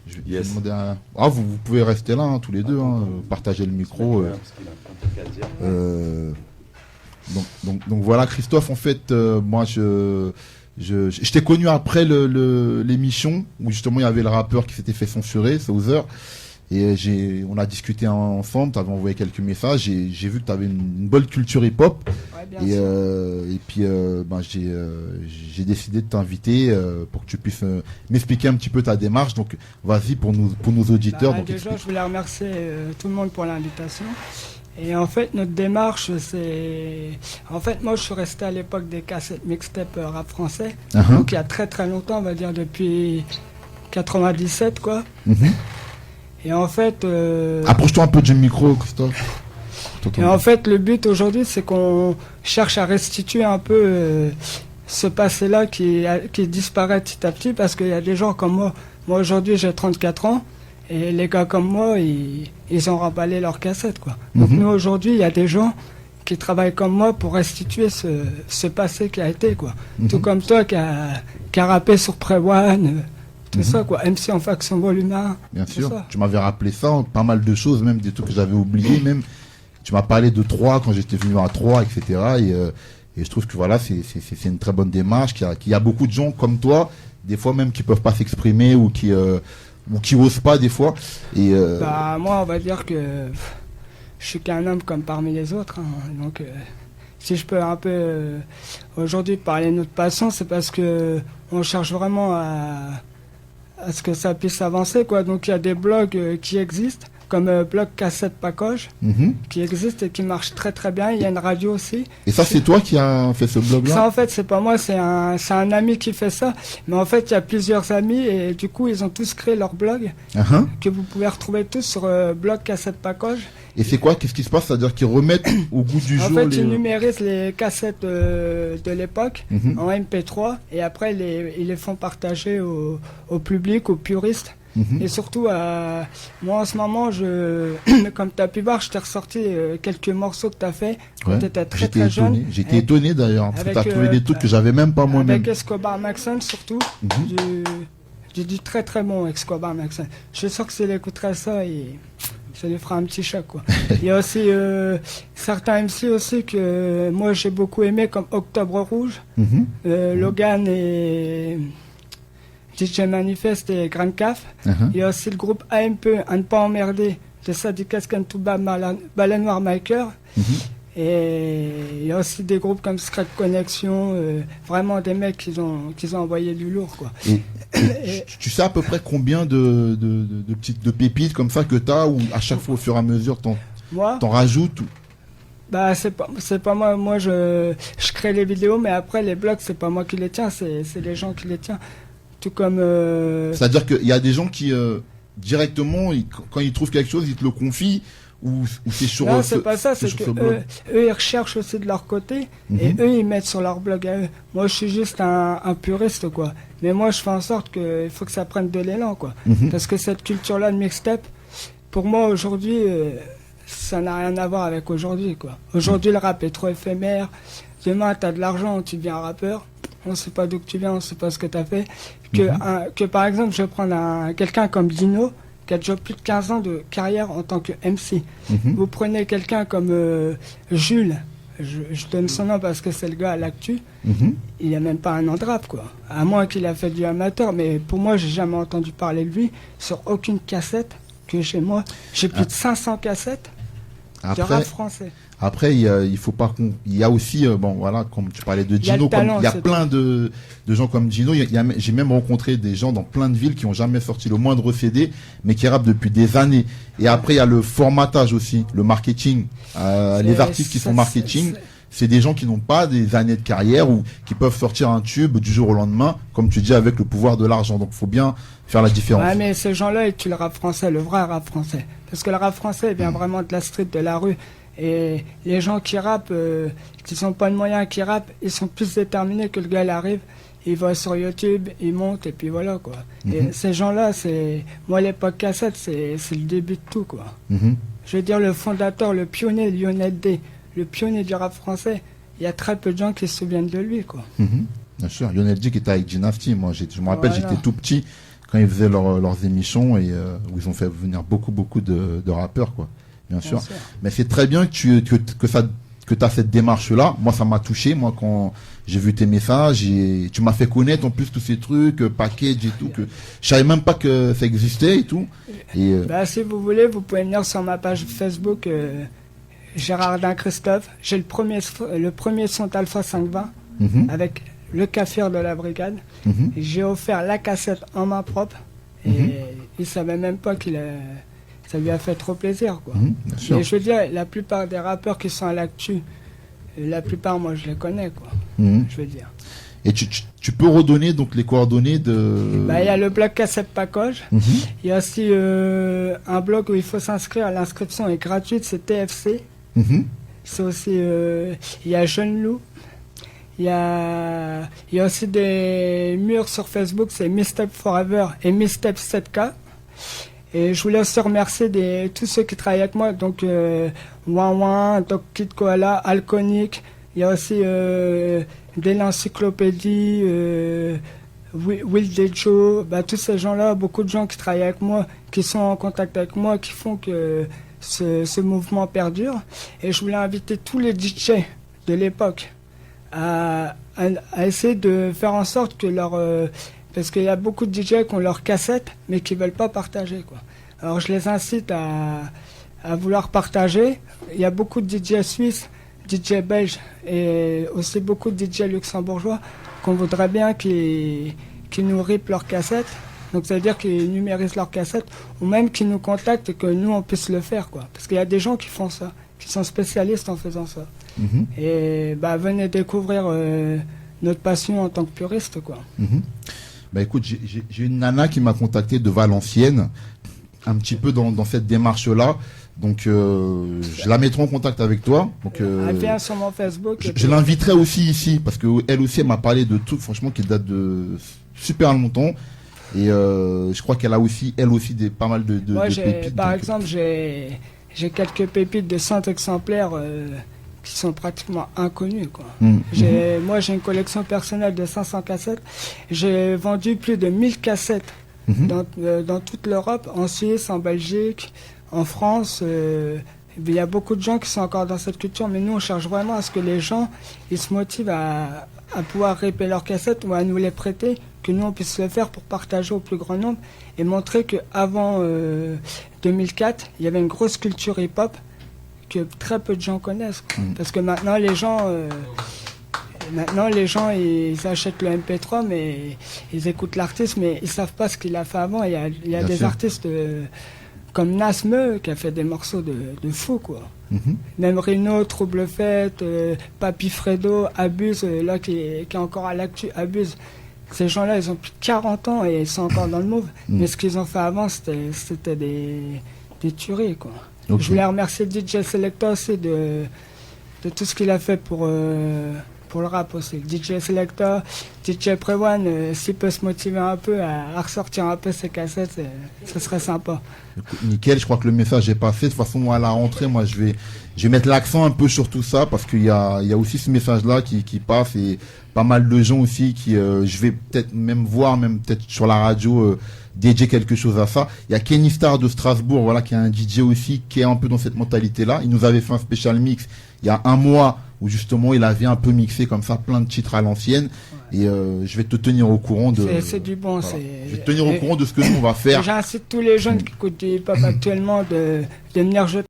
Je vais demander vous pouvez rester là, tous les deux, partager le micro. Donc voilà, Christophe, en fait, moi, je t'ai connu après l'émission où justement il y avait le rappeur qui s'était fait censurer, Souther. Et on a discuté ensemble, tu avais envoyé quelques messages, j'ai vu que tu avais une bonne culture hip-hop. Ouais, et puis j'ai décidé de t'inviter pour que tu puisses m'expliquer un petit peu ta démarche. Donc vas-y pour nos auditeurs. Donc, déjà, je voulais remercier tout le monde pour l'invitation. Et en fait, notre démarche, c'est... En fait, moi, je suis resté à l'époque des cassettes mixtape rap français. Donc il y a très très longtemps, on va dire depuis 97, quoi. Et en fait... Approche-toi un peu du micro, Christophe. Et en fait, le but aujourd'hui, c'est qu'on cherche à restituer un peu ce passé-là qui disparaît petit à petit, parce qu'il y a des gens comme moi. Moi, aujourd'hui, j'ai 34 ans, et les gars comme moi, ils ont remballé leurs cassettes, quoi. Donc nous, aujourd'hui, il y a des gens qui travaillent comme moi pour restituer ce passé qui a été, quoi. Tout comme toi qui a rappé sur Pre-One... tout ça, quoi. MC en faction volume 1. Bien sûr. Ça. Tu m'avais rappelé ça, pas mal de choses, même des trucs que j'avais oubliés, même. Tu m'as parlé de 3 quand j'étais venu à 3, etc. Et je trouve que voilà, c'est une très bonne démarche, qu'il y a beaucoup de gens comme toi, des fois même qui peuvent pas s'exprimer ou qui osent pas des fois. Et moi, on va dire que je suis qu'un homme comme parmi les autres, donc si je peux un peu aujourd'hui parler de notre passion, c'est parce que on cherche vraiment à ce que ça puisse avancer, quoi. Donc il y a des blogs qui existent, comme blog Cassette Pacoche, qui existe et qui marche très très bien. Il y a une radio aussi. Et ça, c'est toi qui as fait ce blog-là? Ça, en fait, c'est pas moi, c'est un ami qui fait ça. Mais en fait, il y a plusieurs amis et du coup, ils ont tous créé leur blog que vous pouvez retrouver tous sur blog Cassette Pacoche. Et c'est quoi? Qu'est-ce qui se passe? C'est-à-dire qu'ils remettent au goût du jour? En fait, ils numérisent les cassettes de l'époque en MP3 et après, ils les font partager au public, aux puristes. Et surtout, moi en ce moment, comme tu as pu voir, je t'ai ressorti quelques morceaux que tu as fait quand tu étais très jeune. J'étais étonné d'ailleurs, parce que tu as trouvé des trucs que j'avais même pas moi-même. Avec Escobar Maxon surtout, du très très bon Escobar Maxon. Je suis sûr que s'il écouterait ça, ça lui fera un petit choc, quoi. Il y a aussi certains MC aussi que moi j'ai beaucoup aimé, comme Octobre Rouge, Logan et... DJ Manifest et Grand Caf. Il y a aussi le groupe AMP, à ne pas emmerder, de Sadiq Askan Touba, Balai Noir Maker. Et il y a aussi des groupes comme Secret Connection, vraiment des mecs qui ont envoyé du lourd, quoi. Et tu sais à peu près combien de pépites comme ça que tu as, ou à chaque fois au fur et à mesure t'en rajoutes? Bah c'est pas moi. Moi je crée les vidéos, mais après les blogs c'est pas moi qui les tiens, c'est les gens qui les tiennent. Tout comme. C'est-à-dire qu'il y a des gens qui directement, quand ils trouvent quelque chose, ils te le confient, ou c'est sur. Non, c'est pas ça. C'est que eux, ils recherchent aussi de leur côté et eux, ils mettent sur leur blog à eux. Moi, je suis juste un puriste, quoi. Mais moi, je fais en sorte qu'il faut que ça prenne de l'élan, quoi. Parce que cette culture-là de mixtape, pour moi, aujourd'hui, ça n'a rien à voir avec aujourd'hui, quoi. Aujourd'hui, le rap est trop éphémère. Demain, t'as de l'argent, tu deviens rappeur. On sait pas d'où tu viens, on sait pas ce que tu as fait. Que par exemple, je vais prendre quelqu'un comme Dino, qui a déjà plus de 15 ans de carrière en tant que MC. Vous prenez quelqu'un comme Jules, je donne son nom parce que c'est le gars à l'actu, il n'a même pas un an de rap, quoi. À moins qu'il a fait du amateur, mais pour moi, j'ai jamais entendu parler de lui sur aucune cassette que chez moi. J'ai plus de 500 cassettes de rap français. Après, il faut pas il y a aussi, bon voilà, comme tu parlais de Gino, il y a plein de gens comme Gino. J'ai même rencontré des gens dans plein de villes qui ont jamais sorti le moindre CD, mais qui rappent depuis des années. Et après, il y a le formatage aussi, le marketing. Les artistes qui font marketing, c'est des gens qui n'ont pas des années de carrière ou qui peuvent sortir un tube du jour au lendemain, comme tu dis, avec le pouvoir de l'argent. Donc, faut bien faire la différence. Ouais, mais ces gens-là, ils tuent le rap français, le vrai rap français. Parce que le rap français vient vraiment de la street, de la rue. Et les gens qui rappent, qui n'ont pas de moyens, qui rappent, ils sont plus déterminés que le gars, il arrive, il va sur YouTube, il monte, et puis voilà, quoi. Et ces gens-là, moi, l'époque cassette, c'est le début de tout, quoi. Je veux dire, le fondateur, le pionnier, Lionel D, le pionnier du rap français, il y a très peu de gens qui se souviennent de lui, quoi. Bien sûr, Lionel D qui était avec Dynasty, moi, je me rappelle, j'étais tout petit quand ils faisaient leurs émissions et où ils ont fait venir beaucoup de rappeurs, quoi. Bien sûr. Mais c'est très bien que t'as cette démarche-là. Moi, ça m'a touché. Moi, quand j'ai vu tes messages, tu m'as fait connaître en plus tous ces trucs, package et tout, que je savais même pas que ça existait et tout. Et si vous voulez, vous pouvez venir sur ma page Facebook, Gérardin Christophe. J'ai le premier son Alpha 520 avec le Kaffir de la brigade. J'ai offert la cassette en main propre et il savait même pas ça lui a fait trop plaisir, quoi. Et je veux dire, la plupart des rappeurs qui sont à l'actu, la plupart, moi, je les connais, quoi. Je veux dire. Et tu peux redonner donc les coordonnées de... Il y a le blog Cassette Package. Il y a aussi un blog où il faut s'inscrire. L'inscription est gratuite, c'est TFC. C'est aussi... il y a Jeune Loup. Il y a aussi des murs sur Facebook, c'est Misstep Forever et Misstep 7K. Et je voulais aussi remercier tous ceux qui travaillent avec moi, donc Wan, Doc Kid Koala, Alconic, il y a aussi de l'encyclopédie, Will Dejo, tous ces gens-là, beaucoup de gens qui travaillent avec moi, qui sont en contact avec moi, qui font que ce mouvement perdure. Et je voulais inviter tous les DJ de l'époque à essayer de faire en sorte que parce qu'il y a beaucoup de DJ qui ont leurs cassettes, mais qui ne veulent pas partager, quoi. Alors je les incite à vouloir partager. Il y a beaucoup de DJ suisses, DJ belges et aussi beaucoup de DJ luxembourgeois qu'on voudrait bien qu'ils nous ripent leurs cassettes. Donc ça veut dire qu'ils numérisent leurs cassettes ou même qu'ils nous contactent et que nous on puisse le faire, quoi. Parce qu'il y a des gens qui font ça, qui sont spécialistes en faisant ça. Et venez découvrir notre passion en tant que puriste, quoi. Écoute, j'ai une nana qui m'a contacté de Valenciennes, un petit peu dans cette démarche-là. Donc, je la mettrai en contact avec toi. Donc, elle vient sur mon Facebook. Je l'inviterai aussi ici, parce que elle aussi, elle m'a parlé de tout, franchement, qui date de super longtemps. Et je crois qu'elle a aussi, elle aussi, pas mal de pépites. Par exemple, j'ai quelques pépites de 100 exemplaires qui sont pratiquement inconnus, quoi. Moi, j'ai une collection personnelle de 500 cassettes. J'ai vendu plus de 1000 cassettes dans toute l'Europe, en Suisse, en Belgique, en France. Il y a beaucoup de gens qui sont encore dans cette culture, mais nous, on cherche vraiment à ce que les gens ils se motivent à pouvoir ripper leurs cassettes ou à nous les prêter, que nous, on puisse le faire pour partager au plus grand nombre et montrer qu'avant 2004, il y avait une grosse culture hip-hop que très peu de gens connaissent. Parce que maintenant, les gens, ils achètent le MP3, mais ils écoutent l'artiste, mais ils savent pas ce qu'il a fait avant. Il y a des artistes comme Nasme qui a fait des morceaux de fou, quoi. Même Rino, Trouble Fête, Papy Fredo, Abuse, là qui est encore à l'actu, Abuse. Ces gens-là, ils ont plus de 40 ans et ils sont encore dans le move. Mais ce qu'ils ont fait avant, c'était des tueries, quoi. Okay. Je voulais remercier DJ Selecta aussi de tout ce qu'il a fait pour le rap aussi. DJ Selecta, DJ Prewan, s'il peut se motiver un peu à ressortir un peu ses cassettes, ce serait sympa. Nickel, je crois que le message est passé. De toute façon, à la rentrée, moi, je vais mettre l'accent un peu sur tout ça parce qu'il y a aussi ce message-là qui passe et pas mal de gens aussi qui, je vais peut-être même voir, même peut-être sur la radio, dédier quelque chose à ça. Il y a Kenny Star de Strasbourg, voilà, qui est un DJ aussi, qui est un peu dans cette mentalité-là. Il nous avait fait un special mix il y a un mois où justement il avait un peu mixé comme ça plein de titres à l'ancienne. Et je vais te tenir au courant de. C'est du bon. Voilà. Je vais te tenir au courant de ce que nous on va faire. J'incite tous les jeunes qui écoutent du hip-hop actuellement de venir jeter